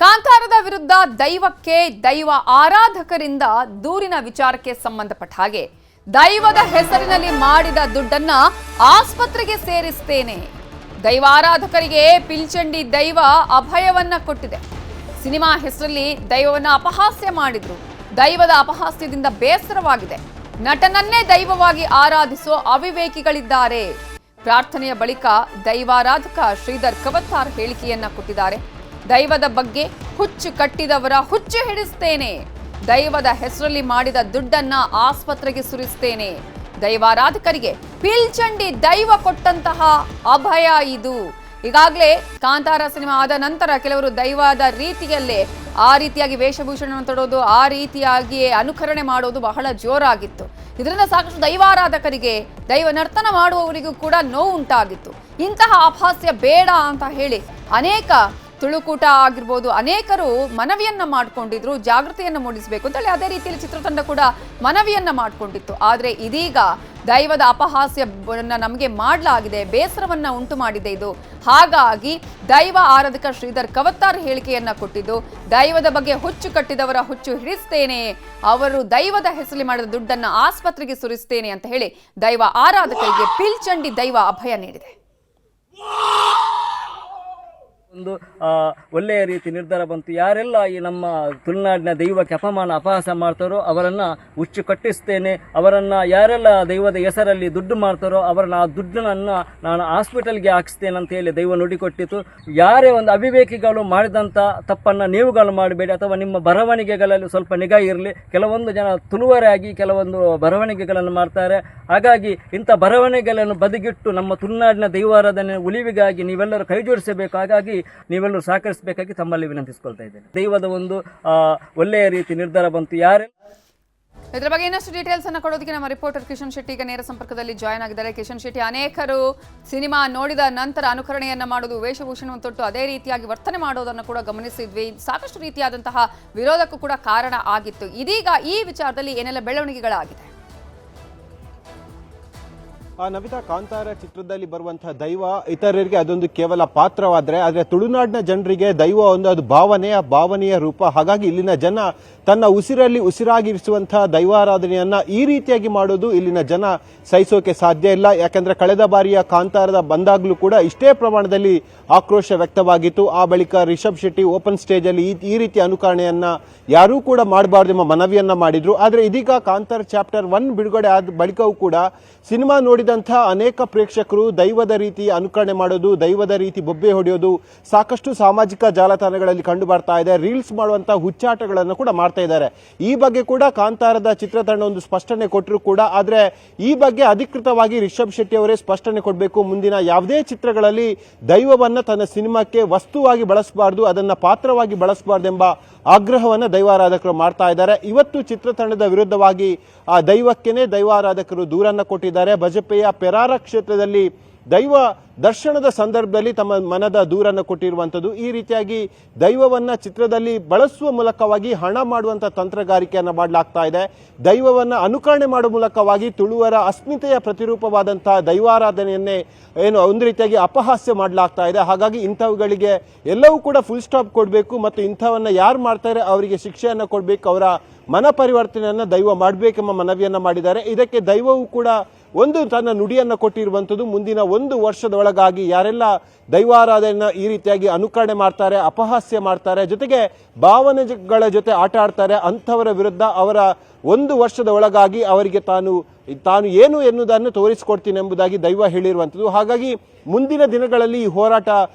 ಕಾಂತಾರದ ವಿರುದ್ಧ ದೈವಕ್ಕೆ ದೈವ ಆರಾಧಕರಿಂದ ದೂರಿನ ವಿಚಾರಕ್ಕೆ ಸಂಬಂಧಪಟ್ಟ ಹಾಗೆ ದೈವದ ಹೆಸರಿನಲ್ಲಿ ಮಾಡಿದ ದುಡ್ಡನ್ನ ಆಸ್ಪತ್ರೆಗೆ ಸೇರಿಸ್ತೇನೆ. ದೈವ ಆರಾಧಕರಿಗೆ ಪಿಲ್ಚಂಡಿ ದೈವ ಅಭಯವನ್ನ ಕೊಟ್ಟಿದೆ. ಸಿನಿಮಾ ಹೆಸರಲ್ಲಿ ದೈವವನ್ನ ಅಪಹಾಸ್ಯ ಮಾಡಿದ್ರು. ದೈವದ ಅಪಹಾಸ್ಯದಿಂದ ಬೇಸರವಾಗಿದೆ. ನಟನನ್ನೇ ದೈವವಾಗಿ ಆರಾಧಿಸೋ ಅವಿವೇಕಿಗಳಿದ್ದಾರೆ. ಪ್ರಾರ್ಥನೆಯ ಬಳಿಕ ದೈವಾರಾಧಕ ಶ್ರೀಧರ್ ಕವತ್ತಾರ್ ಹೇಳಿಕೆಯನ್ನ ಕೊಟ್ಟಿದ್ದಾರೆ. ದೈವದ ಬಗ್ಗೆ ಹುಚ್ಚು ಕಟ್ಟಿದವರ ಹುಚ್ಚು ಹಿಡಿಸ್ತೇನೆ. ದೈವದ ಹೆಸರಲ್ಲಿ ಮಾಡಿದ ದುಡ್ಡನ್ನ ಆಸ್ಪತ್ರೆಗೆ ಸುರಿಸ್ತೇನೆ. ದೈವಾರಾಧಕರಿಗೆ ಪಿಲ್ಚಂಡಿ ದೈವ ಕೊಟ್ಟಂತಹ ಅಭಯ ಇದು. ಈಗಾಗಲೇ ಕಾಂತಾರ ಸಿನಿಮಾ ಆದ ನಂತರ ಕೆಲವರು ದೈವದ ಆ ರೀತಿಯಾಗಿ ವೇಷಭೂಷಣವನ್ನು ತೊಡೋದು, ಆ ರೀತಿಯಾಗಿ ಅನುಕರಣೆ ಮಾಡೋದು ಬಹಳ ಜೋರಾಗಿತ್ತು. ಇದರಿಂದ ಸಾಕಷ್ಟು ದೈವಾರಾಧಕರಿಗೆ, ದೈವ ನರ್ತನ ಮಾಡುವವರಿಗೂ ಕೂಡ ನೋವು ಉಂಟಾಗಿತ್ತು. ಇಂತಹ ಅಪಹಾಸ್ಯ ಬೇಡ ಅಂತ ಹೇಳಿ ಅನೇಕ ತುಳುಕೂಟ ಆಗಿರ್ಬೋದು, ಅನೇಕರು ಮನವಿಯನ್ನ ಮಾಡಿಕೊಂಡಿದ್ರು, ಜಾಗೃತಿಯನ್ನು ಮೂಡಿಸಬೇಕು ಅಂತೇಳಿ. ಅದೇ ರೀತಿಯಲ್ಲಿ ಚಿತ್ರತಂಡ ಕೂಡ ಮನವಿಯನ್ನ ಮಾಡಿಕೊಂಡಿತ್ತು. ಆದರೆ ಇದೀಗ ದೈವದ ಅಪಹಾಸ್ಯವನ್ನ ನಮಗೆ ಮಾಡಲಾಗಿದೆ, ಬೇಸರವನ್ನ ಉಂಟು ಮಾಡಿದೆ ಇದು. ಹಾಗಾಗಿ ದೈವ ಆರಾಧಕ ಶ್ರೀಧರ್ ಕವತ್ತಾರ್ ಹೇಳಿಕೆಯನ್ನ ಕೊಟ್ಟಿದ್ದು, ದೈವದ ಬಗ್ಗೆ ಹುಚ್ಚು ಕಟ್ಟಿದವರ ಹುಚ್ಚು ಹಿಡಿಸ್ತೇನೆ, ಅವರು ದೈವದ ಹೆಸರಲ್ಲಿ ಮಾಡಿದ ದುಡ್ಡನ್ನ ಆಸ್ಪತ್ರೆಗೆ ಸುರಿಸ್ತೇನೆ ಅಂತ ಹೇಳಿ ದೈವ ಆರಾಧಕರಿಗೆ ಪಿಲ್ಚಂಡಿ ದೈವ ಅಭಯ ನೀಡಿದೆ. ಒಂದು ಒಳ್ಳೆಯ ರೀತಿ ನಿರ್ಧಾರ ಬಂತು. ಯಾರೆಲ್ಲ ಈ ನಮ್ಮ ತುಳುನಾಡಿನ ದೈವಕ್ಕೆ ಅಪಹಾಸ ಮಾಡ್ತಾರೋ ಅವರನ್ನು ಹುಚ್ಚು ಕಟ್ಟಿಸ್ತೇನೆ, ಅವರನ್ನು ಯಾರೆಲ್ಲ ದೈವದ ಹೆಸರಲ್ಲಿ ದುಡ್ಡು ಮಾಡ್ತಾರೋ ಅವರನ್ನು ಆ ದುಡ್ಡನ್ನು ನಾನು ಹಾಸ್ಪಿಟಲ್ಗೆ ಹಾಕಿಸ್ತೇನೆ ಅಂತ ಹೇಳಿ ದೈವ ನುಡಿಕೊಟ್ಟಿತ್ತು. ಯಾರೇ ಒಂದು ಅವಿವೇಕಿಗಳು ಮಾಡಿದಂಥ ತಪ್ಪನ್ನು ನೀವುಗಳು ಮಾಡಬೇಡಿ, ಅಥವಾ ನಿಮ್ಮ ಬರವಣಿಗೆಗಳಲ್ಲಿ ಸ್ವಲ್ಪ ನಿಗಾ ಇರಲಿ. ಕೆಲವೊಂದು ಜನ ತುಳುವರಾಗಿ ಕೆಲವೊಂದು ಬರವಣಿಗೆಗಳನ್ನು ಮಾಡ್ತಾರೆ. ಹಾಗಾಗಿ ಇಂಥ ಬರವಣಿಗೆಗಳನ್ನು ಬದಿಗಿಟ್ಟು ನಮ್ಮ ತುಳುನಾಡಿನ ದೈವಾರಾಧನೆ ಉಳಿವಿಗಾಗಿ ನೀವೆಲ್ಲರೂ ಕೈ ಜೋಡಿಸಬೇಕು. ಹಾಗಾಗಿ ನೀವೆಲ್ಲರೂ ಸಹಕರಿಸಬೇಕಾಗಿ ತಮ್ಮಲ್ಲಿ ವಿನಂತಿಸಿಕೊಳ್ತಾ ಇದ್ದೇನೆ. ದೈವದ ಒಂದು ಒಳ್ಳೆಯ ರೀತಿ ನಿರ್ಧಾರ ಬಂತು. ಇದರ ಬಗ್ಗೆ ಇನ್ನಷ್ಟು ಡೀಟೇಲ್ಸ್ ಅನ್ನು ಕೊಡೋದಕ್ಕೆ ನಮ್ಮ ರಿಪೋರ್ಟರ್ ಕಿಶನ್ ಶೆಟ್ಟಿ ಈಗ ನೇರ ಸಂಪರ್ಕದಲ್ಲಿ ಜಾಯ್ನ್ ಆಗಿದ್ದಾರೆ. ಕಿಶನ್ ಶೆಟ್ಟಿ, ಅನೇಕರು ಸಿನಿಮಾ ನೋಡಿದ ನಂತರ ಅನುಕರಣೆಯನ್ನ ಮಾಡುವುದು, ವೇಷಭೂಷಣವನ್ನು ತೊಟ್ಟು ಅದೇ ರೀತಿಯಾಗಿ ವರ್ತನೆ ಮಾಡೋದನ್ನು ಕೂಡ ಗಮನಿಸಿದ್ವಿ. ಸಾಕಷ್ಟು ರೀತಿಯಾದಂತಹ ವಿರೋಧಕ್ಕೂ ಕೂಡ ಕಾರಣ ಆಗಿತ್ತು. ಇದೀಗ ಈ ವಿಚಾರದಲ್ಲಿ ಏನೆಲ್ಲ ಬೆಳವಣಿಗೆಗಳಾಗಿದೆ? ನವಿತಾ, ಕಾಂತಾರ ಚಿತ್ರದಲ್ಲಿ ಬರುವಂತಹ ದೈವ ಇತರರಿಗೆ ಅದೊಂದು ಕೇವಲ ಪಾತ್ರವಾದರೆ, ಆದರೆ ತುಳುನಾಡಿನ ಜನರಿಗೆ ದೈವ ಅದು ಭಾವನೆಯ ರೂಪ. ಹಾಗಾಗಿ ಇಲ್ಲಿನ ಜನ ತನ್ನ ಉಸಿರಲ್ಲಿ ಉಸಿರಾಗಿರಿಸುವಂತಹ ದೈವಾರಾಧನೆಯನ್ನ ಈ ರೀತಿಯಾಗಿ ಮಾಡೋದು ಇಲ್ಲಿನ ಜನ ಸಹಿಸೋಕೆ ಸಾಧ್ಯ ಇಲ್ಲ. ಯಾಕಂದ್ರೆ ಕಳೆದ ಬಾರಿಯ ಕಾಂತಾರದ ಬಂದಾಗ್ಲೂ ಕೂಡ ಇಷ್ಟೇ ಪ್ರಮಾಣದಲ್ಲಿ ಆಕ್ರೋಶ ವ್ಯಕ್ತವಾಗಿತ್ತು. ಆ ಬಳಿಕ ರಿಷಬ್ ಶೆಟ್ಟಿ ಓಪನ್ ಸ್ಟೇಜ್ ಅಲ್ಲಿ ಈ ರೀತಿ ಅನುಕರಣೆಯನ್ನ ಯಾರೂ ಕೂಡ ಮಾಡಬಾರ್ದು ಎಂಬ ಮನವಿಯನ್ನ ಮಾಡಿದ್ರು. ಆದ್ರೆ ಇದೀಗ ಕಾಂತಾರ ಚಾಪ್ಟರ್ 1 ಬಿಡುಗಡೆ ಆದ ಬಳಿಕವೂ ಕೂಡ ಸಿನಿಮಾ ನೋಡಿದಂತಹ ಅನೇಕ ಪ್ರೇಕ್ಷಕರು ದೈವದ ರೀತಿ ಅನುಕರಣೆ ಮಾಡೋದು, ದೈವದ ರೀತಿ ಬೊಬ್ಬೆ ಹೊಡೆಯೋದು ಸಾಕಷ್ಟು ಸಾಮಾಜಿಕ ಜಾಲತಾಣಗಳಲ್ಲಿ ಕಂಡು ಬರ್ತಾ ಇದೆ. ರೀಲ್ಸ್ ಮಾಡುವಂತಹ ಹುಚ್ಚಾಟಗಳನ್ನು ಕೂಡ ಮಾಡ್ತಾ ಇದ್ದಾರೆ. ಈ ಬಗ್ಗೆ ಕೂಡ ಕಾಂತಾರದ ಚಿತ್ರತಂಡ ಒಂದು ಸ್ಪಷ್ಟನೆ ಕೊಟ್ಟರು ಕೂಡ, ಆದ್ರೆ ಈ ಬಗ್ಗೆ ಅಧಿಕೃತವಾಗಿ ರಿಷಬ್ ಶೆಟ್ಟಿ ಅವರೇ ಸ್ಪಷ್ಟನೆ ಕೊಡಬೇಕು. ಮುಂದಿನ ಯಾವುದೇ ಚಿತ್ರಗಳಲ್ಲಿ ದೈವವನ್ನ ತನ್ನ ಸಿನಿಮಾಕ್ಕೆ ವಸ್ತುವಾಗಿ ಬಳಸಬಾರದು, ಅದನ್ನ ಪಾತ್ರವಾಗಿ ಬಳಸಬಾರದು ಎಂಬ ಆಗ್ರಹವನ್ನ ದೈವಾರಾಧಕರು ಮಾಡ್ತಾ ಇದ್ದಾರೆ. ಇವತ್ತು ಚಿತ್ರತಂಡದ ವಿರುದ್ಧವಾಗಿ ಆ ದೈವಕ್ಕೇನೆ ದೈವಾರಾಧಕರು ದೂರನ್ನ ಕೊಟ್ಟಿದ್ದಾರೆ. ಬಜಪೆಯ ಪೆರಾರ ಕ್ಷೇತ್ರದಲ್ಲಿ ದೈವ ದರ್ಶನದ ಸಂದರ್ಭದಲ್ಲಿ ತಮ್ಮ ಮನದ ದೂರನ್ನು ಕೊಟ್ಟಿರುವಂಥದ್ದು. ಈ ರೀತಿಯಾಗಿ ದೈವವನ್ನ ಚಿತ್ರದಲ್ಲಿ ಬಳಸುವ ಮೂಲಕವಾಗಿ ಹಣ ಮಾಡುವಂತ ತಂತ್ರಗಾರಿಕೆಯನ್ನು ಮಾಡಲಾಗ್ತಾ ಇದೆ. ದೈವವನ್ನ ಅನುಕರಣೆ ಮಾಡುವ ಮೂಲಕವಾಗಿ ತುಳುವರ ಅಸ್ಮಿತೆಯ ಪ್ರತಿರೂಪವಾದಂತಹ ದೈವಾರಾಧನೆಯನ್ನೇ ಒಂದು ರೀತಿಯಾಗಿ ಅಪಹಾಸ್ಯ ಮಾಡಲಾಗ್ತಾ ಇದೆ. ಹಾಗಾಗಿ ಇಂಥವುಗಳಿಗೆ ಎಲ್ಲವೂ ಕೂಡ ಫುಲ್ ಸ್ಟಾಪ್ ಕೊಡಬೇಕು ಮತ್ತು ಇಂಥವನ್ನ ಯಾರು ಮಾಡ್ತಾರೆ ಅವರಿಗೆ ಶಿಕ್ಷೆಯನ್ನು ಕೊಡಬೇಕು, ಅವರ ಮನ ಪರಿವರ್ತನೆಯನ್ನ ದೈವ ಮಾಡಬೇಕೆಂಬ ಮನವಿಯನ್ನ ಮಾಡಿದ್ದಾರೆ. ಇದಕ್ಕೆ ದೈವವು ಕೂಡ ಒಂದು ತನ್ನ ನುಡಿಯನ್ನು ಕೊಟ್ಟಿರುವಂಥದ್ದು. ಮುಂದಿನ 1 ವರ್ಷದ ಒಳಗಾಗಿ ಯಾರೆಲ್ಲ ದೈವಾರಾಧನೆಯನ್ನ ಈ ರೀತಿಯಾಗಿ ಅನುಕರಣೆ ಮಾಡ್ತಾರೆ, ಅಪಹಾಸ್ಯ ಮಾಡ್ತಾರೆ, ಜೊತೆಗೆ ಭಾವನೆಗಳ ಜೊತೆ ಆಟ ಆಡ್ತಾರೆ, ಅಂಥವರ ವಿರುದ್ಧ ಅವರ 1 ವರ್ಷದ ಒಳಗಾಗಿ ಅವರಿಗೆ ತಾನು ಏನು ಎನ್ನುವುದನ್ನು ತೋರಿಸಿಕೊಡ್ತೀನಿ ಎಂಬುದಾಗಿ ದೈವ ಹೇಳಿರುವಂಥದ್ದು. ಹಾಗಾಗಿ ಮುಂದಿನ ದಿನಗಳಲ್ಲಿ ಈ ಹೋರಾಟ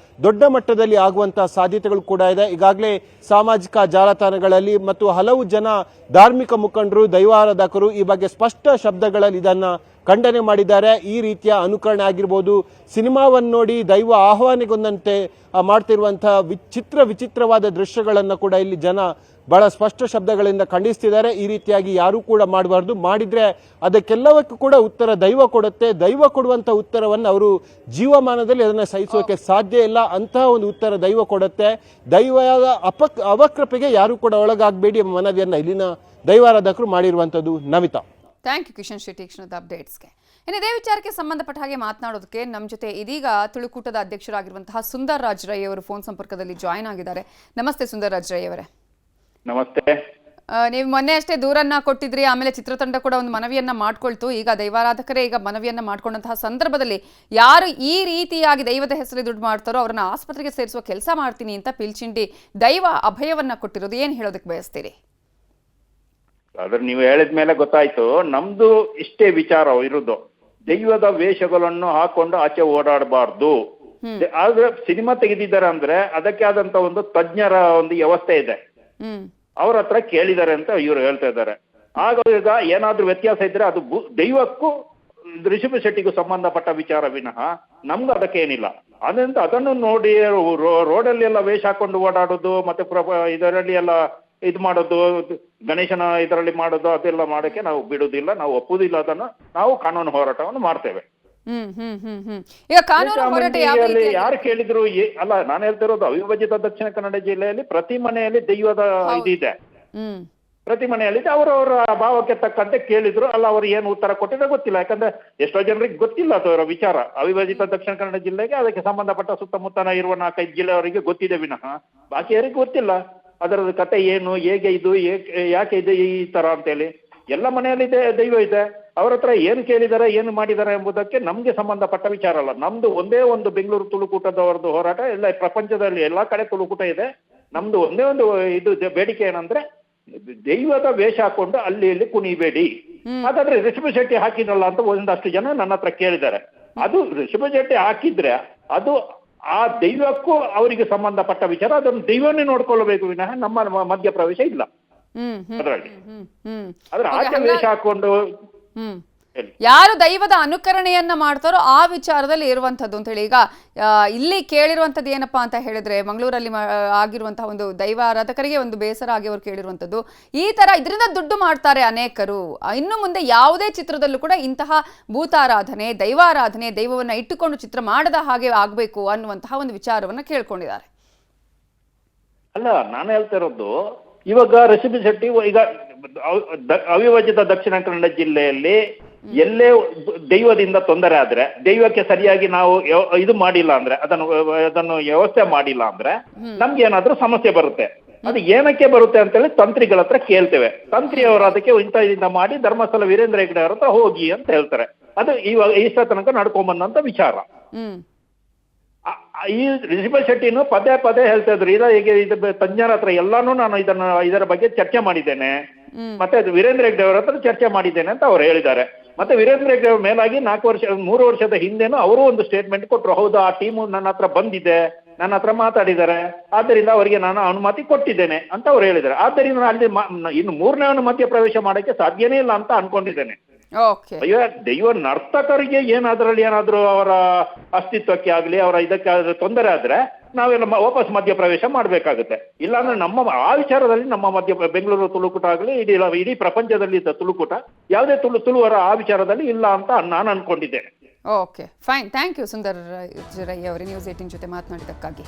ದೊಡ್ಡ ಮಟ್ಟದಲ್ಲಿ ಆಗುವಂತಹ ಸಾಧ್ಯತೆಗಳು ಕೂಡ ಇದೆ. ಈಗಾಗಲೇ ಸಾಮಾಜಿಕ ಜಾಲತಾಣಗಳಲ್ಲಿ ಮತ್ತು ಹಲವು ಜನ ಧಾರ್ಮಿಕ ಮುಖಂಡರು, ದೈವಾರಾಧಕರು ಈ ಬಗ್ಗೆ ಸ್ಪಷ್ಟ ಶಬ್ದಗಳಲ್ಲಿ ಇದನ್ನ ಖಂಡನೆ ಮಾಡಿದ್ದಾರೆ. ಈ ರೀತಿಯ ಅನುಕರಣೆ ಆಗಿರ್ಬೋದು, ಸಿನಿಮಾವನ್ನು ನೋಡಿ ದೈವ ಆಹ್ವಾನಿಗೊಂದಂತೆ ಮಾಡ್ತಿರುವಂತಹ ವಿಚಿತ್ರವಾದ ದೃಶ್ಯಗಳನ್ನು ಕೂಡ ಇಲ್ಲಿ ಜನ ಬಹಳ ಸ್ಪಷ್ಟ ಶಬ್ದಗಳಿಂದ ಖಂಡಿಸ್ತಿದ್ದಾರೆ. ಈ ರೀತಿಯಾಗಿ ಯಾರೂ ಕೂಡ ಮಾಡಬಾರ್ದು, ಮಾಡಿದ್ರೆ ಅದಕ್ಕೆಲ್ಲವಕ್ಕೂ ಕೂಡ ಉತ್ತರ ದೈವ ಕೊಡುತ್ತೆ. ದೈವ ಕೊಡುವಂತ ಉತ್ತರವನ್ನು ಅವರು ಜೀವಮಾನದಲ್ಲಿ ಅದನ್ನ ಸಹಿಸೋಕೆ ಸಾಧ್ಯ ಇಲ್ಲ. ಅಂತಹ ಒಂದು ಉತ್ತರ ದೈವ ಕೊಡುತ್ತೆ. ದೈವದ ಅವಕೃಪೆಗೆ ಯಾರು ಕೂಡ ಒಳಗಾಗಬೇಡಿ ಎಂಬ ಮನವಿಯನ್ನ ಇಲ್ಲಿನ ದೈವಾರಾಧಕರು ಮಾಡಿರುವಂತದ್ದು. ನವಿತಾ. ಥ್ಯಾಂಕ್ ಯು ಕಿಶನ್ ಶೆಟ್ಟಿ ಕ್ಷಣದ ಅಪ್ಡೇಟ್ಸ್ಗೆ. ಇನ್ನು ಇದೇ ವಿಚಾರಕ್ಕೆ ಸಂಬಂಧಪಟ್ಟ ಹಾಗೆ ಮಾತನಾಡೋದಕ್ಕೆ ನಮ್ಮ ಜೊತೆ ಇದೀಗ ತುಳುಕೂಟದ ಅಧ್ಯಕ್ಷರಾಗಿರುವಂತಹ ಸುಂದರ್ ರಾಜ್ ರೈ ಅವರು ಫೋನ್ ಸಂಪರ್ಕದಲ್ಲಿ ಜಾಯ್ನ್ ಆಗಿದ್ದಾರೆ. ನಮಸ್ತೆ ಸುಂದರ್ ರಾಜ್ ರೈ ಅವರೇ. ನಮಸ್ತೆ. ನೀವು ಮೊನ್ನೆ ಅಷ್ಟೇ ದೂರನ್ನ ಕೊಟ್ಟಿದ್ರಿ, ಆಮೇಲೆ ಚಿತ್ರತಂಡ ಕೂಡ ಒಂದು ಮನವಿಯನ್ನ ಮಾಡ್ಕೊಳ್ತು. ಈಗ ದೈವಾರಾಧಕರೇ ಈಗ ಮನವಿಯನ್ನ ಮಾಡ್ಕೊಂಡಂತಹ ಸಂದರ್ಭದಲ್ಲಿ ಯಾರು ಈ ರೀತಿಯಾಗಿ ದೈವದ ಹೆಸರಲ್ಲಿ ದುಡ್ಡು ಮಾಡ್ತಾರೋ ಅವ್ರನ್ನ ಆಸ್ಪತ್ರೆಗೆ ಸೇರಿಸುವ ಕೆಲಸ ಮಾಡ್ತೀನಿ ಅಂತ ಪಿಲ್ಚಿಂಡಿ ದೈವ ಅಭಯವನ್ನ ಕೊಟ್ಟಿರೋದು, ಏನ್ ಹೇಳೋದಕ್ಕೆ ಬಯಸ್ತೀರಿ? ಅದ್ರ ನೀವು ಹೇಳಿದ ಮೇಲೆ ಗೊತ್ತಾಯ್ತು, ನಮ್ದು ಇಷ್ಟೇ ವಿಚಾರ ಇರುವುದು. ದೈವದ ವೇಷಗಳನ್ನು ಹಾಕೊಂಡು ಆಚೆ ಓಡಾಡಬಾರ್ದು. ಆದ್ರೆ ಸಿನಿಮಾ ತೆಗೆದಿದ್ದಾರೆ ಅಂದ್ರೆ ಅದಕ್ಕೆ ಆದಂತ ಒಂದು ತಜ್ಞರ ಒಂದು ವ್ಯವಸ್ಥೆ ಇದೆ, ಅವ್ರ ಹತ್ರ ಕೇಳಿದ್ದಾರೆ ಅಂತ ಇವ್ರು ಹೇಳ್ತಾ ಇದ್ದಾರೆ. ಆಗ ಈಗ ಏನಾದ್ರೂ ವ್ಯತ್ಯಾಸ ಇದ್ರೆ ಅದು ದೈವಕ್ಕೂ ರಿಷಭ್ ಶೆಟ್ಟಿಗೂ ಸಂಬಂಧಪಟ್ಟ ವಿಚಾರ ವಿನಃ ನಮ್ದು ಅದಕ್ಕೆ ಏನಿಲ್ಲ. ಅದಂತ ಅದನ್ನು ನೋಡಿ ರೋಡಲ್ಲಿ ಎಲ್ಲ ವೇಷ ಹಾಕೊಂಡು ಓಡಾಡೋದು, ಮತ್ತೆ ಇದರಲ್ಲಿ ಎಲ್ಲ ಇದು ಮಾಡೋದು, ಗಣೇಶನ ಇದರಲ್ಲಿ ಮಾಡೋದು, ಅದೆಲ್ಲ ಮಾಡೋಕೆ ನಾವು ಬಿಡುವುದಿಲ್ಲ, ನಾವು ಒಪ್ಪುದಿಲ್ಲ. ಅದನ್ನು ನಾವು ಕಾನೂನು ಹೋರಾಟವನ್ನು ಮಾಡ್ತೇವೆ. ಈಗ ಕಾನೂನು ಹೋರಾಟ ಯಾರು ಕೇಳಿದ್ರು ಅಲ್ಲ, ನಾನು ಹೇಳ್ತಿರೋದು ಅವಿಭಜಿತ ದಕ್ಷಿಣ ಕನ್ನಡ ಜಿಲ್ಲೆಯಲ್ಲಿ ಪ್ರತಿ ಮನೆಯಲ್ಲಿ ದೈವದ ಇದಿದೆ, ಪ್ರತಿ ಮನೆಯಲ್ಲಿ ಅವರವರ ಭಾವಕ್ಕೆ ತಕ್ಕಂತೆ ಕೇಳಿದ್ರು. ಅಲ್ಲ, ಅವರು ಏನು ಉತ್ತರ ಕೊಟ್ಟಿದ್ರೆ ಗೊತ್ತಿಲ್ಲ, ಯಾಕಂದ್ರೆ ಎಷ್ಟೋ ಜನರಿಗೆ ಗೊತ್ತಿಲ್ಲ ಅದರ ವಿಚಾರ. ಅವಿಭಜಿತ ದಕ್ಷಿಣ ಕನ್ನಡ ಜಿಲ್ಲೆಗೆ ಅದಕ್ಕೆ ಸಂಬಂಧಪಟ್ಟ ಸುತ್ತಮುತ್ತಲ ಇರುವ 4-5 ಜಿಲ್ಲೆಯವರಿಗೆ ಗೊತ್ತಿದೆ ವಿನಃ ಬಾಕಿಯವರಿಗೆ ಗೊತ್ತಿಲ್ಲ ಅದರ ಕತೆ ಏನು, ಹೇಗೆ ಇದು, ಯಾಕೆ ಇದೆ ಈ ತರ ಅಂತೇಳಿ. ಎಲ್ಲ ಮನೆಯಲ್ಲಿ ದೈವ ಇದೆ, ಅವ್ರ ಹತ್ರ ಏನು ಕೇಳಿದ್ದಾರೆ ಏನು ಮಾಡಿದ್ದಾರೆ ಎಂಬುದಕ್ಕೆ ನಮ್ಗೆ ಸಂಬಂಧಪಟ್ಟ ವಿಚಾರ ಅಲ್ಲ. ನಮ್ದು ಒಂದೇ ಒಂದು ಬೆಂಗಳೂರು ತುಳುಕೂಟದವರದ್ದು ಹೋರಾಟ, ಎಲ್ಲ ಪ್ರಪಂಚದಲ್ಲಿ ಎಲ್ಲಾ ಕಡೆ ತುಳುಕೂಟ ಇದೆ. ನಮ್ದು ಒಂದೇ ಒಂದು ಇದು ಬೇಡಿಕೆ ಏನಂದ್ರೆ ದೈವದ ವೇಷ ಹಾಕೊಂಡು ಅಲ್ಲಿ ಇಲ್ಲಿ ಕುಣಿಬೇಡಿ. ಹಾಗಾದ್ರೆ ರಿಷಭ್ ಶೆಟ್ಟಿ ಹಾಕಿದ್ರಲ್ಲ ಅಂತ ಒಂದಷ್ಟು ಜನ ನನ್ನ ಹತ್ರ ಕೇಳಿದ್ದಾರೆ. ಅದು ರಿಷಭ್ ಶೆಟ್ಟಿ ಹಾಕಿದ್ರೆ ಅದು ಆ ದೈವಕ್ಕೂ ಅವರಿಗೆ ಸಂಬಂಧಪಟ್ಟ ವಿಚಾರ, ಅದನ್ನು ದೈವನೇ ನೋಡ್ಕೊಳ್ಬೇಕು ವಿನಃ ನಮ್ಮ ಮಧ್ಯ ಪ್ರವೇಶ ಇಲ್ಲ ಅದರಲ್ಲಿ. ಆದ್ರೆ ಆಚೆ ವೇಷ ಹಾಕೊಂಡು ಯಾರು ದೈವದ ಅನುಕರಣೆಯನ್ನ ಮಾಡ್ತಾರೋ ಆ ವಿಚಾರದಲ್ಲಿ ಇರುವಂತದ್ದು ಅಂತ ಹೇಳಿ. ಈಗ ಇಲ್ಲಿ ಕೇಳಿರುವಂತದ್ದು ಏನಪ್ಪಾ ಅಂತ ಹೇಳಿದ್ರೆ, ಮಂಗಳೂರಲ್ಲಿ ಆಗಿರುವಂತಹ ಒಂದು ದೈವ ಆರಾಧಕರಿಗೆ ಒಂದು ಬೇಸರ ಆಗಿ ಅವರು ಕೇಳಿರುವಂತದ್ದು, ಈ ತರ ಇದರಿಂದ ದುಡ್ಡು ಮಾಡ್ತಾರೆ ಅನೇಕರು, ಇನ್ನು ಮುಂದೆ ಯಾವುದೇ ಚಿತ್ರದಲ್ಲೂ ಕೂಡ ಇಂತಹ ಭೂತಾರಾಧನೆ, ದೈವಾರಾಧನೆ, ದೈವವನ್ನ ಇಟ್ಟುಕೊಂಡು ಚಿತ್ರ ಮಾಡದ ಹಾಗೆ ಆಗ್ಬೇಕು ಅನ್ನುವಂತಹ ಒಂದು ವಿಚಾರವನ್ನ ಕೇಳ್ಕೊಂಡಿದ್ದಾರೆ. ಅಲ್ಲ, ನಾನು ಹೇಳ್ತಾ ಇರೋದು ಇವಾಗ ರಿಷಭ್ ಶೆಟ್ಟಿ ಈಗ ಅವಿಭಜಿತ ದಕ್ಷಿಣ ಕನ್ನಡ ಜಿಲ್ಲೆಯಲ್ಲಿ ಎಲ್ಲೇ ದೈವದಿಂದ ತೊಂದರೆ ಆದ್ರೆ, ದೈವಕ್ಕೆ ಸರಿಯಾಗಿ ನಾವು ಇದು ಮಾಡಿಲ್ಲ ಅಂದ್ರೆ, ಅದನ್ನು ವ್ಯವಸ್ಥೆ ಮಾಡಿಲ್ಲ ಅಂದ್ರೆ ನಮ್ಗೆ ಏನಾದ್ರೂ ಸಮಸ್ಯೆ ಬರುತ್ತೆ. ಅದು ಏನಕ್ಕೆ ಬರುತ್ತೆ ಅಂತೇಳಿ ತಂತ್ರಿಗಳ ಹತ್ರ ಕೇಳ್ತೇವೆ. ತಂತ್ರಿಯವರು ಅದಕ್ಕೆ ಇಂಥ ಮಾಡಿ ಧರ್ಮಸ್ಥಳ ವೀರೇಂದ್ರ ಹೆಗ್ಡೆ ಅವ್ರ ಹತ್ರ ಹೋಗಿ ಅಂತ ಹೇಳ್ತಾರೆ. ಅದು ಇವಾಗ ಇಷ್ಟ ತನಕ ನಡ್ಕೊಂಬಂದಂತ ವಿಚಾರ. ಈ ರಿಷಭ್ ಶೆಟ್ಟಿನೂ ಪದೇ ಪದೇ ಹೇಳ್ತಾ ಇದ್ರು, ಇದು ತಜ್ಞರ ಹತ್ರ ಎಲ್ಲಾನು ನಾನು ಇದರ ಬಗ್ಗೆ ಚರ್ಚೆ ಮಾಡಿದ್ದೇನೆ, ಮತ್ತೆ ಅದು ವೀರೇಂದ್ರ ಹೆಗ್ಡೆ ಅವರ ಹತ್ರ ಚರ್ಚೆ ಮಾಡಿದ್ದೇನೆ ಅಂತ ಅವ್ರು ಹೇಳಿದ್ದಾರೆ. ಮತ್ತೆ ವೀರೇಂದ್ರ ಹೆಗ್ಡೆ ಅವ್ರ ಮೇಲಾಗಿ 3 ವರ್ಷದ ಹಿಂದೆನೂ ಅವರು ಒಂದು ಸ್ಟೇಟ್ಮೆಂಟ್ ಕೊಟ್ಟರು. ಹೌದು, ಆ ಟೀಮು ನನ್ನ ಹತ್ರ ಬಂದಿದೆ, ನನ್ನ ಹತ್ರ ಮಾತಾಡಿದ್ದಾರೆ, ಆದ್ದರಿಂದ ಅವರಿಗೆ ನಾನು ಅನುಮತಿ ಕೊಟ್ಟಿದ್ದೇನೆ ಅಂತ ಅವ್ರು ಹೇಳಿದ್ದಾರೆ. ಆದ್ದರಿಂದ ಅಲ್ಲಿ ಇನ್ನು 3ನೇ ಮಧ್ಯ ಪ್ರವೇಶ ಮಾಡಕ್ಕೆ ಸಾಧ್ಯನೇ ಇಲ್ಲ ಅಂತ ಅನ್ಕೊಂಡಿದ್ದೇನೆ. ದೈವ ನರ್ತಕರಿಗೆ ಏನಾದ್ರೂ ಅವರ ಅಸ್ತಿತ್ವಕ್ಕೆ ಆಗ್ಲಿ ಅವರ ಇದಕ್ಕೆ ತೊಂದರೆ ಆದ್ರೆ ನಾವೆಲ್ಲ ವಾಪಸ್ ಮಧ್ಯ ಪ್ರವೇಶ ಮಾಡ್ಬೇಕಾಗುತ್ತೆ. ಇಲ್ಲಾಂದ್ರೆ ನಮ್ಮ ಆ ವಿಚಾರದಲ್ಲಿ ನಮ್ಮ ಬೆಂಗಳೂರು ತುಳುಕೂಟ ಆಗ್ಲಿ ಇಡೀ ಪ್ರಪಂಚದಲ್ಲಿ ಇದ್ದ ತುಳುಕೂಟ ಯಾವುದೇ ತುಳುವರ ಆ ವಿಚಾರದಲ್ಲಿ ಇಲ್ಲ ಅಂತ ನಾನು ಅನ್ಕೊಂಡಿದ್ದೇನೆ. Okay, fine. Thank you Sundar Rai ಅವರೇ, ನ್ಯೂಸ್ 18 ಜೊತೆ ಮಾತನಾಡಿದ್ದಕ್ಕಾಗಿ.